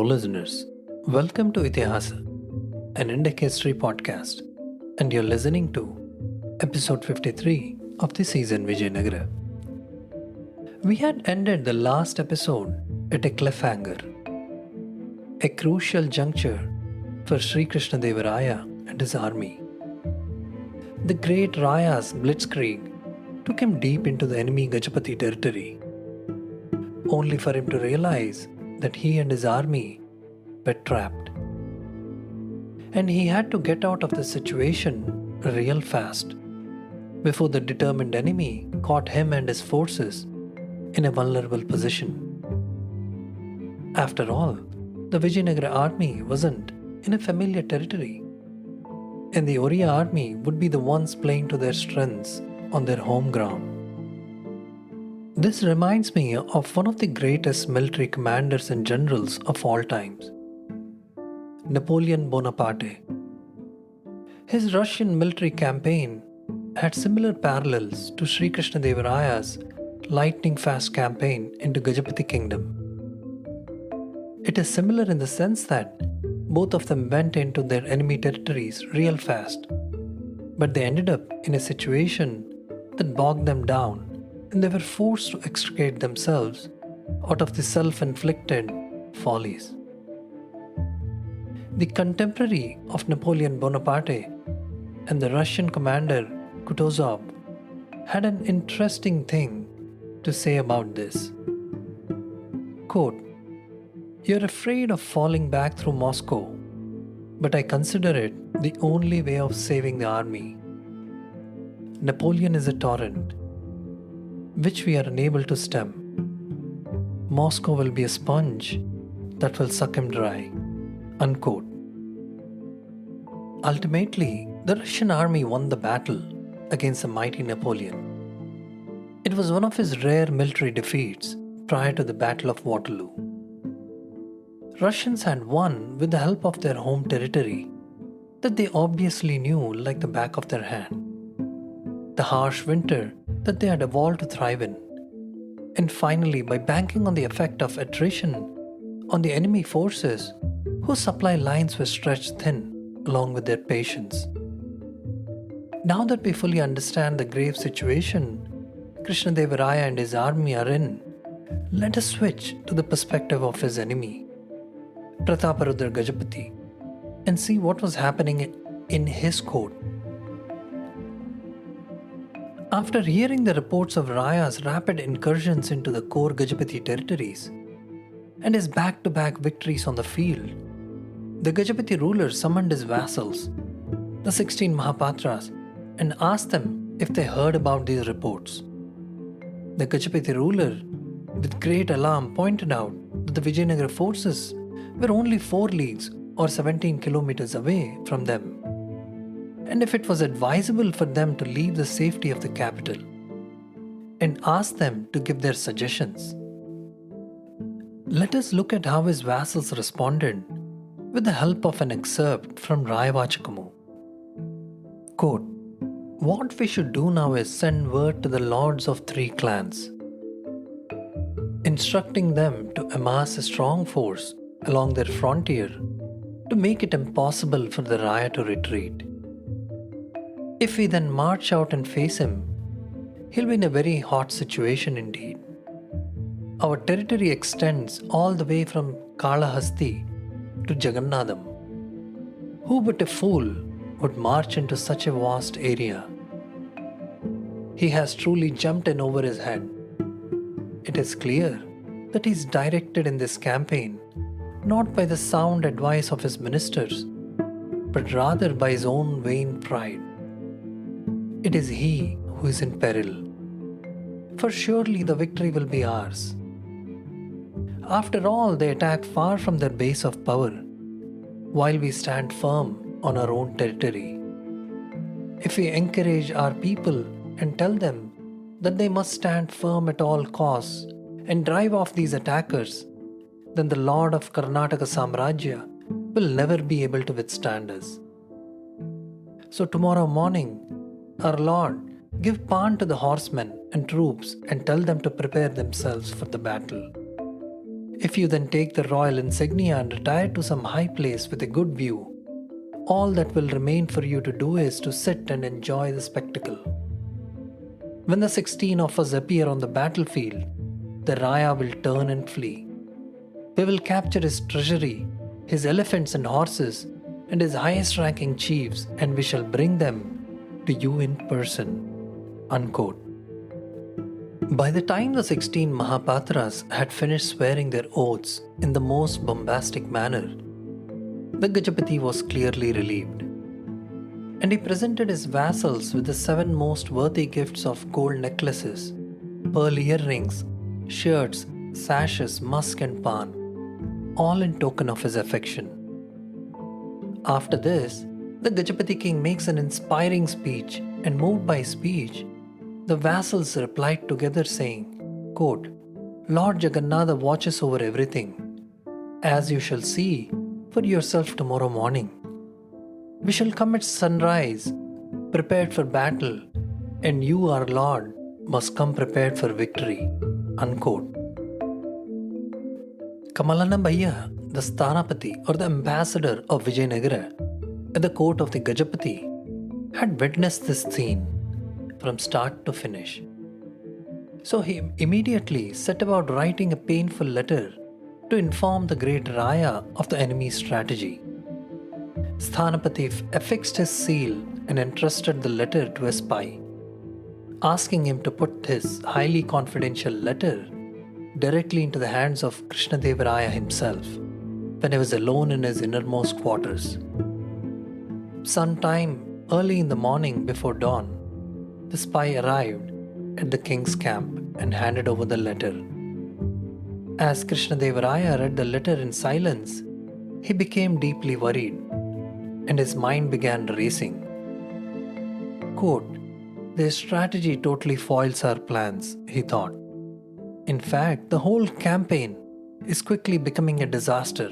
Hello, listeners. Welcome to Ithihasa, an Indic history podcast, and you're listening to episode 53 of the season Vijayanagara. We had ended the last episode at a cliffhanger, a crucial juncture for Sri Krishnadevaraya and his army. The Great Raya's blitzkrieg took him deep into the enemy Gajapati territory, only for him to realize that he and his army were trapped. And he had to get out of the situation real fast before the determined enemy caught him and his forces in a vulnerable position. After all, the Vijayanagara army wasn't in a familiar territory, and the Oriya army would be the ones playing to their strengths on their home ground. This reminds me of one of the greatest military commanders and generals of all times, Napoleon Bonaparte. His Russian military campaign had similar parallels to Sri Krishnadevaraya's lightning-fast campaign into Gajapati kingdom. It is similar in the sense that both of them went into their enemy territories real fast, but they ended up in a situation that bogged them down, and they were forced to extricate themselves out of the self-inflicted follies. The contemporary of Napoleon Bonaparte and the Russian commander Kutuzov had an interesting thing to say about this. Quote, "You're afraid of falling back through Moscow, but I consider it the only way of saving the army. Napoleon is a torrent which we are unable to stem. Moscow will be a sponge that will suck him dry." Unquote. Ultimately, the Russian army won the battle against the mighty Napoleon. It was one of his rare military defeats prior to the Battle of Waterloo. Russians had won with the help of their home territory that they obviously knew like the back of their hand. The harsh winter that they had evolved to thrive in, and finally by banking on the effect of attrition on the enemy forces whose supply lines were stretched thin along with their patience. Now that we fully understand the grave situation Krishnadevaraya and his army are in, let us switch to the perspective of his enemy, Prataparudra Gajapati, and see what was happening in his court. After hearing the reports of Raya's rapid incursions into the core Gajapati territories and his back-to-back victories on the field, the Gajapati ruler summoned his vassals, the 16 Mahapatras, and asked them if they heard about these reports. The Gajapati ruler, with great alarm, pointed out that the Vijayanagara forces were only 4 leagues or 17 kilometers away from them, and if it was advisable for them to leave the safety of the capital, and asked them to give their suggestions. Let us look at how his vassals responded with the help of an excerpt from Rayavachakamu. Quote, "What we should do now is send word to the lords of 3 clans, instructing them to amass a strong force along their frontier to make it impossible for the Raya to retreat. If we then march out and face him, he'll be in a very hot situation indeed. Our territory extends all the way from Kalahasti to Jagannatham. Who but a fool would march into such a vast area? He has truly jumped in over his head. It is clear that he is directed in this campaign not by the sound advice of his ministers, but rather by his own vain pride. It is he who is in peril, for surely the victory will be ours. After all, they attack far from their base of power, while we stand firm on our own territory. If we encourage our people and tell them that they must stand firm at all costs and drive off these attackers, then the Lord of Karnataka Samrajya will never be able to withstand us. So tomorrow morning, our Lord, give pan to the horsemen and troops and tell them to prepare themselves for the battle. If you then take the royal insignia and retire to some high place with a good view, all that will remain for you to do is to sit and enjoy the spectacle. When the 16 of us appear on the battlefield, the Raya will turn and flee. We will capture his treasury, his elephants and horses, and his highest ranking chiefs, and we shall bring them to you in person." Unquote. By the time the 16 Mahapatras had finished swearing their oaths in the most bombastic manner, the Gajapati was clearly relieved, and he presented his vassals with the 7 most worthy gifts of gold necklaces, pearl earrings, shirts, sashes, musk and pan, all in token of his affection. After this, the Gajapati king makes an inspiring speech, and moved by his speech, the vassals replied together saying, quote, "Lord Jagannatha watches over everything, as you shall see for yourself tomorrow morning. We shall come at sunrise, prepared for battle, and you, our Lord, must come prepared for victory." Unquote. Kamalana Bhaiya, the Sthanapati or the ambassador of Vijayanagara at the court of the Gajapati, had witnessed this scene from start to finish. So he immediately set about writing a painful letter to inform the Great Raya of the enemy's strategy. Sthanapati affixed his seal and entrusted the letter to a spy, asking him to put his highly confidential letter directly into the hands of Krishnadevaraya himself when he was alone in his innermost quarters. Sometime early in the morning before dawn, the spy arrived at the king's camp and handed over the letter. As Krishnadevaraya read the letter in silence, he became deeply worried and his mind began racing. Quote, "Their strategy totally foils our plans," he thought. "In fact, the whole campaign is quickly becoming a disaster.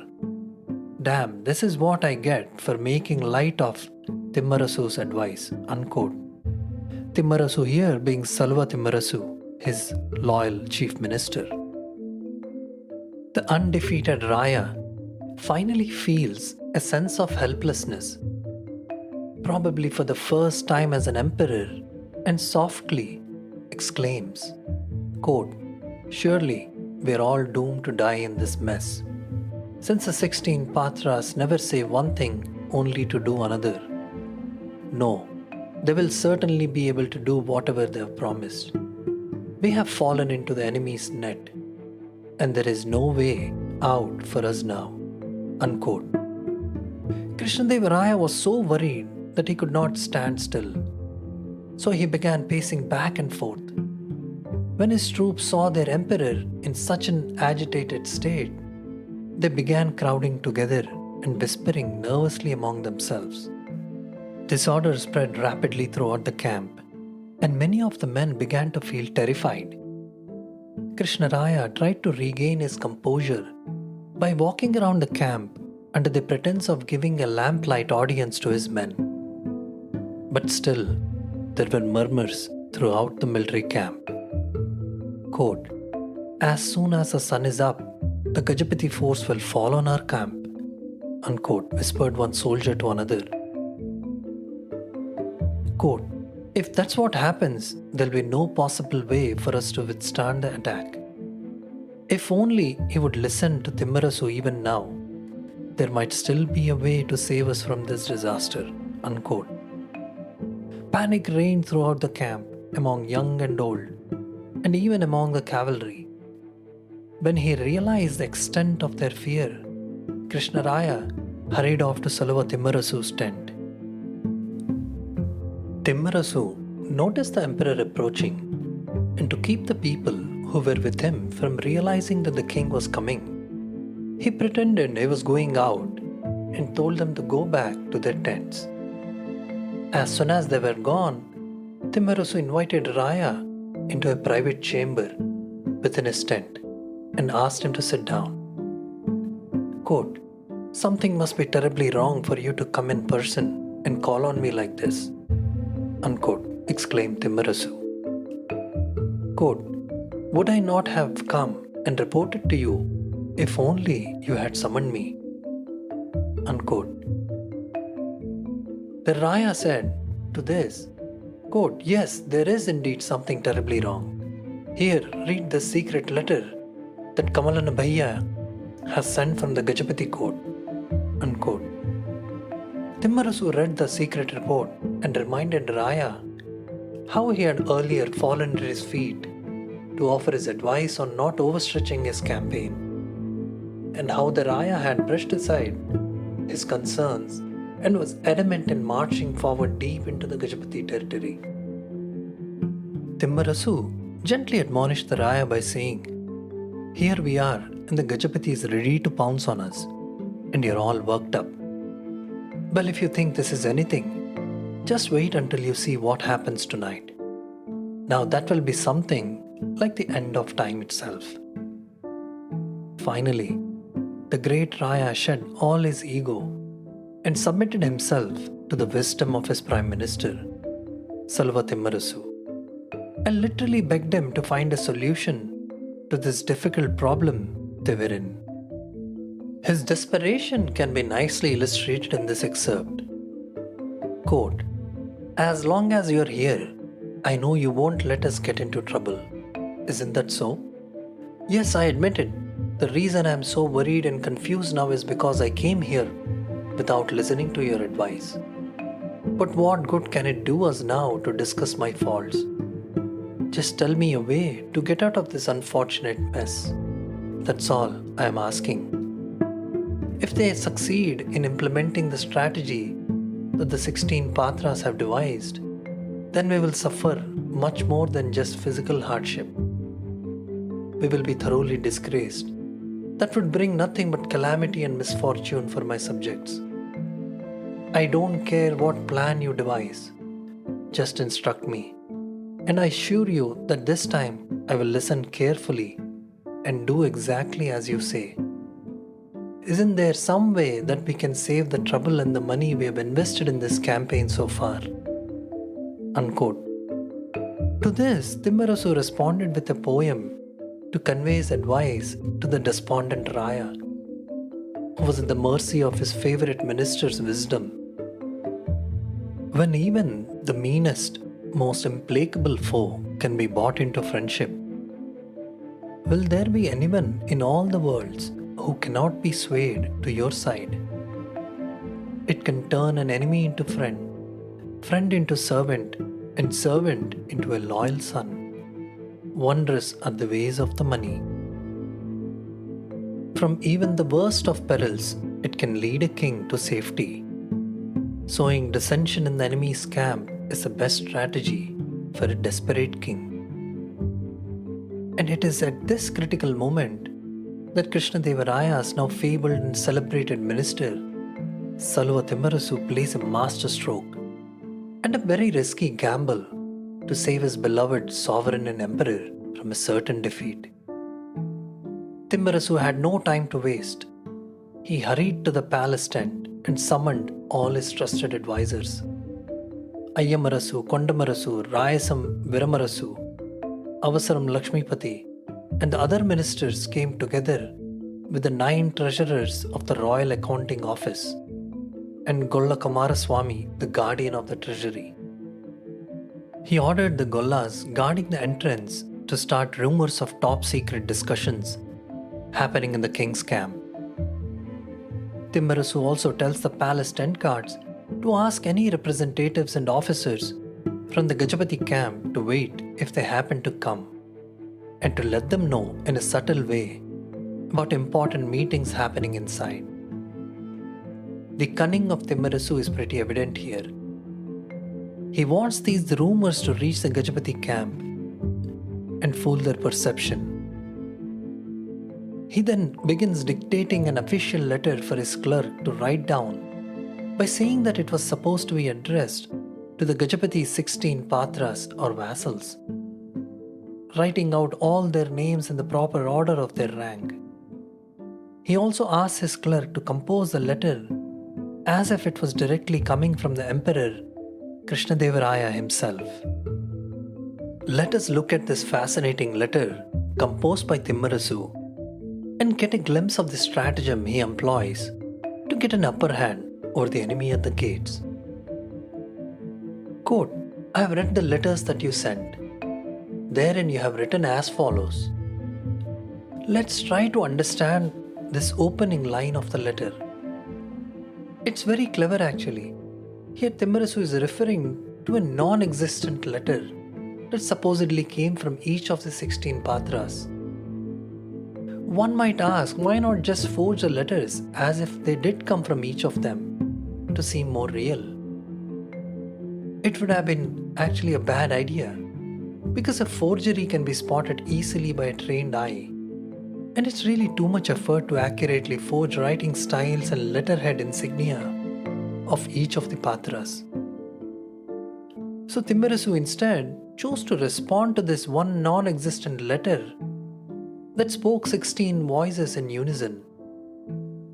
Damn, this is what I get for making light of Thimmarazu's advice." Unquote. Thimmarasu here being Salva Thimmarasu, his loyal chief minister. The undefeated Raya finally feels a sense of helplessness, probably for the first time as an emperor, and softly exclaims, quote, "Surely we are all doomed to die in this mess, since the 16 Patras never say one thing only to do another. No, they will certainly be able to do whatever they have promised. We have fallen into the enemy's net, and there is no way out for us now." Unquote. Krishnadevaraya was so worried that he could not stand still, so he began pacing back and forth. When his troops saw their emperor in such an agitated state, they began crowding together and whispering nervously among themselves. Disorder spread rapidly throughout the camp, and many of the men began to feel terrified. Krishnaraya tried to regain his composure by walking around the camp under the pretense of giving a lamplight audience to his men. But still, there were murmurs throughout the military camp. Quote, "As soon as the sun is up, the Gajapati force will fall on our camp," unquote, whispered one soldier to another. Quote, "If that's what happens, there'll be no possible way for us to withstand the attack. If only he would listen to Thimmarasu even now, there might still be a way to save us from this disaster." Unquote. Panic reigned throughout the camp, among young and old, and even among the cavalry. When he realized the extent of their fear, Krishnaraya hurried off to Salva Thimmarazu's tent. Thimmarasu noticed the emperor approaching, and to keep the people who were with him from realizing that the king was coming, he pretended he was going out and told them to go back to their tents. As soon as they were gone, Thimmarasu invited Raya into a private chamber within his tent and asked him to sit down. Quote, "Something must be terribly wrong for you to come in person and call on me like this," unquote, exclaimed Thimmarasu. Quote, "Would I not have come and reported to you If only you had summoned me. Unquote. The Raya said to this, quote, yes, there is indeed something terribly wrong. Here, read the secret letter that Kamalana Bhaiya has sent from the Gajapati court. Unquote. Thimmarasu read the secret report and reminded Raya how he had earlier fallen at his feet to offer his advice on not overstretching his campaign, and how the Raya had brushed aside his concerns and was adamant in marching forward deep into the Gajapati territory. Thimmarasu gently admonished the Raya by saying, here we are and the Gajapati is ready to pounce on us, and you're all worked up. Well, if you think this is anything, just wait until you see what happens tonight. Now that will be something like the end of time itself. Finally, the great Raya shed all his ego and submitted himself to the wisdom of his Prime Minister, Salva Thimmarasu, and literally begged him to find a solution to this difficult problem they were in. His desperation can be nicely illustrated in this excerpt. Quote, as long as you're here, I know you won't let us get into trouble. Isn't that so? Yes, I admit it. The reason I'm so worried and confused now is because I came here without listening to your advice. But what good can it do us now to discuss my faults? Just tell me a way to get out of this unfortunate mess. That's all I am asking. If they succeed in implementing the strategy that the 16 Patras have devised, then we will suffer much more than just physical hardship. We will be thoroughly disgraced. That would bring nothing but calamity and misfortune for my subjects. I don't care what plan you devise. Just instruct me. And I assure you that this time I will listen carefully and do exactly as you say. Isn't there some way that we can save the trouble and the money we have invested in this campaign so far? Unquote. To this, Thimmarasu responded with a poem to convey his advice to the despondent Raya, who was at the mercy of his favorite minister's wisdom. When even the meanest, most implacable foe can be bought into friendship, will there be anyone in all the worlds who cannot be swayed to your side? It can turn an enemy into friend, friend into servant, and servant into a loyal son. Wondrous are the ways of the money. From even the worst of perils, it can lead a king to safety. Sowing dissension in the enemy's camp is the best strategy for a desperate king. And it is at this critical moment that Krishnadevaraya's now fabled and celebrated minister, Salva Thimmarasu, plays a masterstroke and a very risky gamble to save his beloved sovereign and emperor from a certain defeat. Thimmarasu had no time to waste. He hurried to the palace tent and summoned all his trusted advisors. Ayyamarasu, Kondamarasu, Rayasam Viramarasu, Avasaram Lakshmipati, and the other ministers came together with the 9 treasurers of the Royal Accounting Office and Golla Kumaraswamy, the guardian of the treasury. He ordered the Gollas guarding the entrance to start rumors of top-secret discussions happening in the king's camp. Thimmarasu also tells the palace tent guards to ask any representatives and officers from the Gajapati camp to wait if they happen to come, and to let them know in a subtle way about important meetings happening inside. The cunning of Thimmarasu is pretty evident here. He wants these rumors to reach the Gajapati camp and fool their perception. He then begins dictating an official letter for his clerk to write down by saying that it was supposed to be addressed to the Gajapati's 16 Patras or vassals, writing out all their names in the proper order of their rank. He also asks his clerk to compose the letter as if it was directly coming from the Emperor Krishnadevaraya himself. Let us look at this fascinating letter composed by Thimmarasu and get a glimpse of the stratagem he employs to get an upper hand over the enemy at the gates. Quote, I have read the letters that you sent. Therein you have written as follows. Let's try to understand this opening line of the letter. It's very clever actually. Here Thimmarasu is referring to a non-existent letter that supposedly came from each of the 16 Patras. One might ask, why not just forge the letters as if they did come from each of them to seem more real? It would have been actually a bad idea, because a forgery can be spotted easily by a trained eye, and it's really too much effort to accurately forge writing styles and letterhead insignia of each of the Patras. So Thimmarasu instead chose to respond to this one non-existent letter that spoke 16 voices in unison.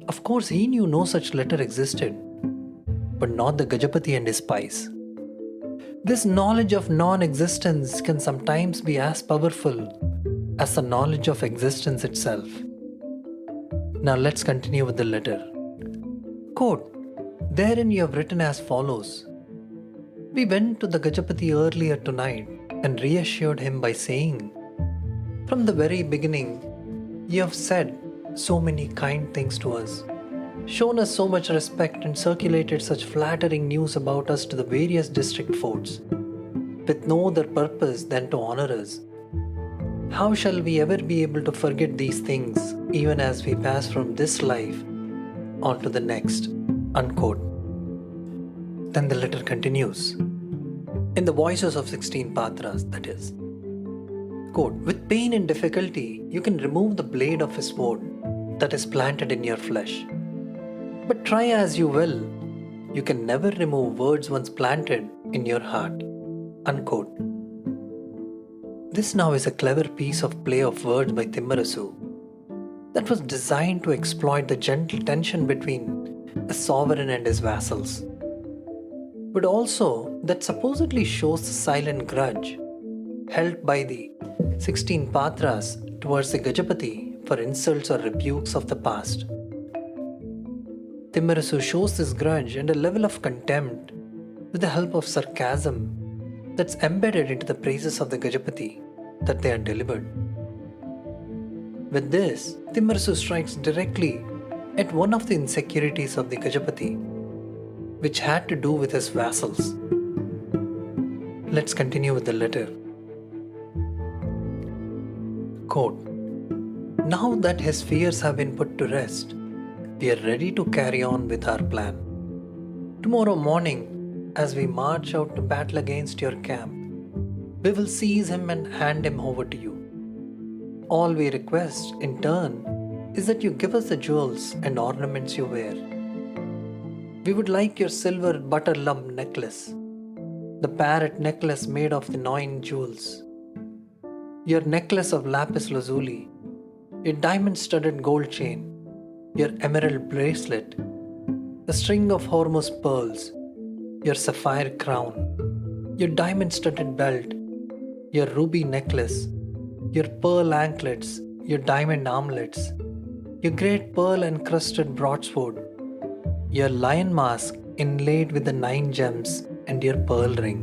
Of course, he knew no such letter existed, but not the Gajapati and his spies. This knowledge of non-existence can sometimes be as powerful as the knowledge of existence itself. Now let's continue with the letter. Quote, therein you have written as follows. We went to the Gajapati earlier tonight and reassured him by saying, from the very beginning, you have said so many kind things to us, shown us so much respect and circulated such flattering news about us to the various district forts, with no other purpose than to honor us. How shall we ever be able to forget these things even as we pass from this life on to the next? Unquote. Then the letter continues, in the voices of 16 Patras, that is. Quote, with pain and difficulty, you can remove the blade of a sword that is planted in your flesh. But try as you will, you can never remove words once planted in your heart. Unquote. This now is a clever piece of play of words by Thimmarasu that was designed to exploit the gentle tension between a sovereign and his vassals, but also that supposedly shows the silent grudge held by the 16 Patras towards the Gajapati for insults or rebukes of the past. Thimmarasu shows this grudge and a level of contempt with the help of sarcasm that's embedded into the praises of the Gajapati that they are delivered. With this, Thimmarasu strikes directly at one of the insecurities of the Gajapati, which had to do with his vassals. Let's continue with the letter. Quote, now that his fears have been put to rest, we are ready to carry on with our plan. Tomorrow morning, as we march out to battle against your camp, we will seize him and hand him over to you. All we request, in turn, is that you give us the jewels and ornaments you wear. We would like your silver butter lump necklace, the parrot necklace made of the 9 jewels, your necklace of lapis lazuli, your diamond-studded gold chain, your emerald bracelet, the string of Hormuz pearls, your sapphire crown, your diamond-studded belt, your ruby necklace, your pearl anklets, your diamond armlets, your great pearl-encrusted broadsword, your lion mask inlaid with the 9 gems, and your pearl ring.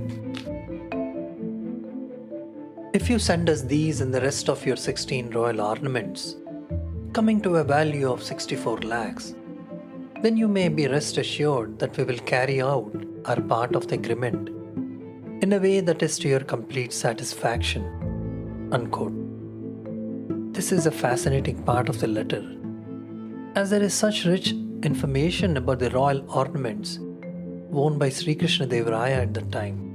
If you send us these and the rest of your 16 royal ornaments, coming to a value of 64 lakhs, then you may be rest assured that we will carry out our part of the agreement in a way that is to your complete satisfaction. Unquote. This is a fascinating part of the letter, as there is such rich information about the royal ornaments worn by Sri Krishnadevaraya at the time.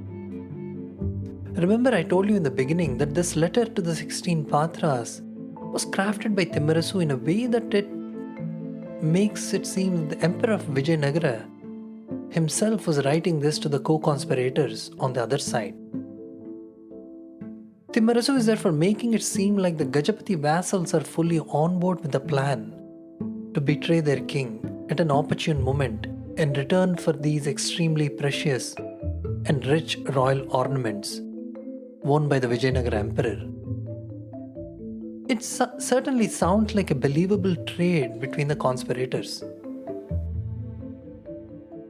Remember, I told you in the beginning that this letter to the 16 Patras was crafted by Thimmarasu in a way that it makes it seem the Emperor of Vijayanagara himself was writing this to the co-conspirators on the other side. Thimmarasu is therefore making it seem like the Gajapati vassals are fully on board with the plan to betray their king at an opportune moment in return for these extremely precious and rich royal ornaments worn by the Vijayanagara emperor. It certainly sounds like a believable trade between the conspirators.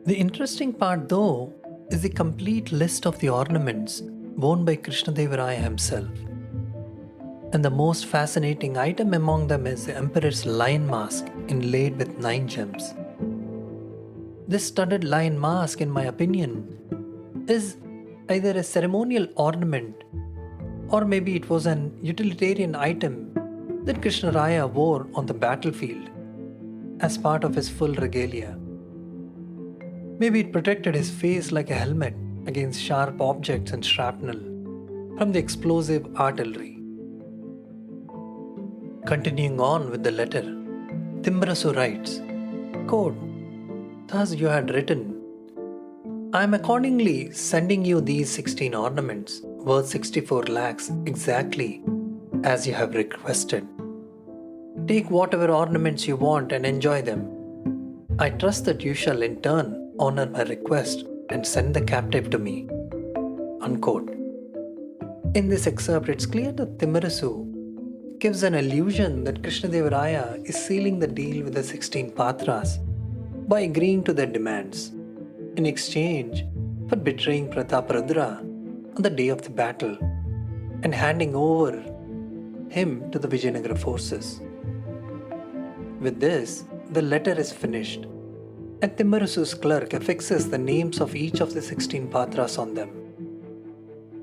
The interesting part, though, is the complete list of the ornaments worn by Krishnadevaraya himself. And the most fascinating item among them is the Emperor's lion mask inlaid with 9 gems. This studded lion mask, in my opinion, is either a ceremonial ornament or maybe it was an utilitarian item that Krishna Raya wore on the battlefield as part of his full regalia. Maybe it protected his face like a helmet against sharp objects and shrapnel from the explosive artillery. Continuing on with the letter, Thimmarasu writes, quote, "Thus you had written, I am accordingly sending you these 16 ornaments worth 64 lakhs exactly as you have requested. Take whatever ornaments you want and enjoy them. I trust that you shall in turn honor my request and send the captive to me." Unquote. In this excerpt, it's clear that Thimmarasu gives an illusion that Krishnadevaraya is sealing the deal with the 16 Patras by agreeing to their demands in exchange for betraying Prataparudra on the day of the battle and handing over him to the Vijayanagara forces. With this, the letter is finished, and Thimmarazu's clerk affixes the names of each of the 16 Patras on them.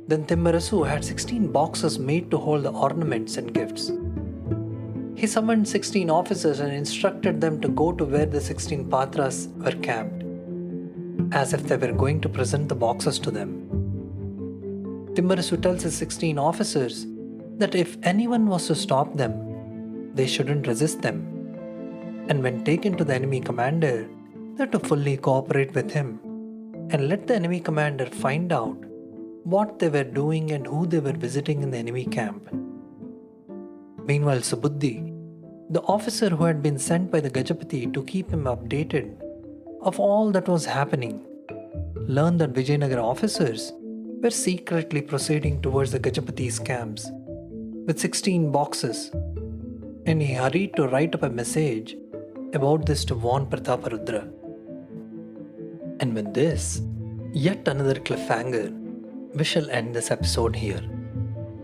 Then Thimmarasu had 16 boxes made to hold the ornaments and gifts. He summoned 16 officers and instructed them to go to where the 16 Patras were camped, as if they were going to present the boxes to them. Thimmarasu tells his 16 officers that if anyone was to stop them, they shouldn't resist them, and when taken to the enemy commander, they're to fully cooperate with him and let the enemy commander find out what they were doing and who they were visiting in the enemy camp. Meanwhile, Subuddhi, the officer who had been sent by the Gajapati to keep him updated of all that was happening, learned that Vijayanagara officers were secretly proceeding towards the Gajapati's camps with 16 boxes, and he hurried to write up a message about this to warn Prataparudra. And with this, yet another cliffhanger, we shall end this episode here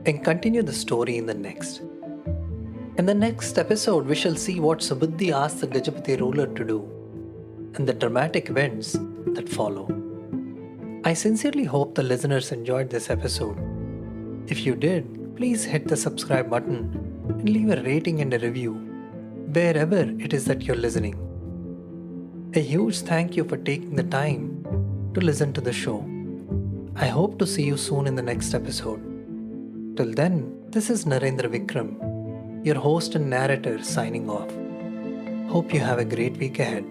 and continue the story in the next. In the next episode, we shall see what Subuddhi asked the Gajapati ruler to do and the dramatic events that follow. I sincerely hope the listeners enjoyed this episode. If you did, please hit the subscribe button and leave a rating and a review wherever it is that you're listening. A huge thank you for taking the time to listen to the show. I hope to see you soon in the next episode. Till then, this is Narendra Vikram, your host and narrator, signing off. Hope you have a great week ahead.